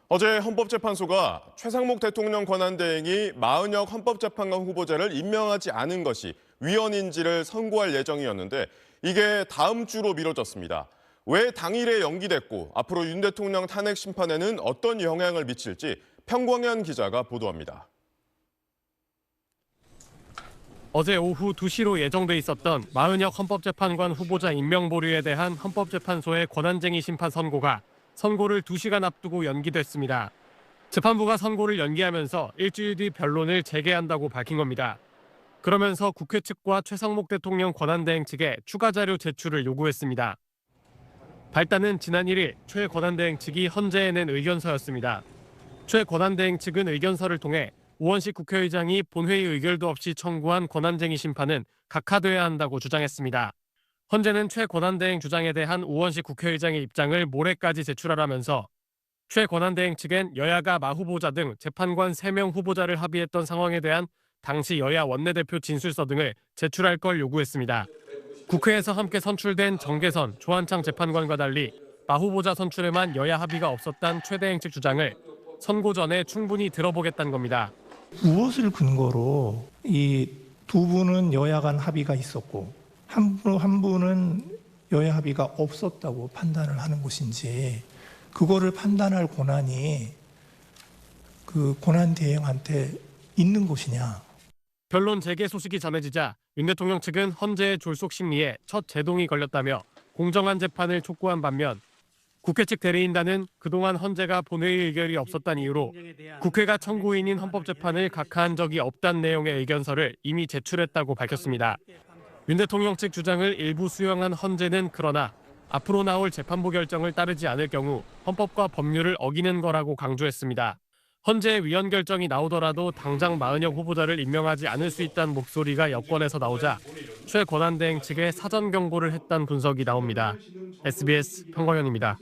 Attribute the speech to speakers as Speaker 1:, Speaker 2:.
Speaker 1: 어제 헌법재판소가 최상목 대통령 권한대행이 마은혁 헌법재판관 후보자를 임명하지 않은 것이 위헌인지를 선고할 예정이었는데 이게 다음 주로 미뤄졌습니다. 왜 당일에 연기됐고 앞으로 윤 대통령 탄핵 심판에는 어떤 영향을 미칠지 평광현 기자가 보도합니다.
Speaker 2: 어제 오후 2시로 예정돼 있었던 마은혁 헌법재판관 후보자 임명 보류에 대한 헌법재판소의 권한쟁의 심판 선고가 선고를 2시간 앞두고 연기됐습니다. 재판부가 선고를 연기하면서 일주일 뒤 변론을 재개한다고 밝힌 겁니다. 그러면서 국회 측과 최상목 대통령 권한대행 측에 추가 자료 제출을 요구했습니다. 발단은 지난 1일 최 권한대행 측이 헌재에 낸 의견서였습니다. 최 권한대행 측은 의견서를 통해 우원식 국회의장이 본회의 의결도 없이 청구한 권한쟁의 심판은 각하돼야 한다고 주장했습니다. 헌재는 최 권한대행 주장에 대한 우원식 국회의장의 입장을 모레까지 제출하라면서 최 권한대행 측엔 여야가 마 후보자 등 재판관 3명 후보자를 합의했던 상황에 대한 당시 여야 원내대표 진술서 등을 제출할 걸 요구했습니다. 국회에서 함께 선출된 정계선, 조한창 재판관과 달리 마 후보자 선출에만 여야 합의가 없었다는 최 대행 측 주장을 선고 전에 충분히 들어보겠다는 겁니다.
Speaker 3: 무엇을 근거로 이 두 분은 여야 간 합의가 있었고 한 분은 여야 합의가 없었다고 판단을 하는 것인지 그거를 판단할 권한이 그 권한 대행한테 있는 것이냐.
Speaker 2: 변론 재개 소식이 전해지자 윤 대통령 측은 헌재의 졸속 심리에 첫 제동이 걸렸다며 공정한 재판을 촉구한 반면 국회 측 대리인단은 그동안 헌재가 본회의 의결이 없었다는 이유로 국회가 청구인인 헌법재판을 각하한 적이 없다는 내용의 의견서를 이미 제출했다고 밝혔습니다. 윤 대통령 측 주장을 일부 수용한 헌재는 그러나 앞으로 나올 재판부 결정을 따르지 않을 경우 헌법과 법률을 어기는 거라고 강조했습니다. 헌재의 위헌 결정이 나오더라도 당장 마은혁 후보자를 임명하지 않을 수 있다는 목소리가 여권에서 나오자 최 권한대행 측에 사전 경고를 했다는 분석이 나옵니다. SBS 평광현입니다.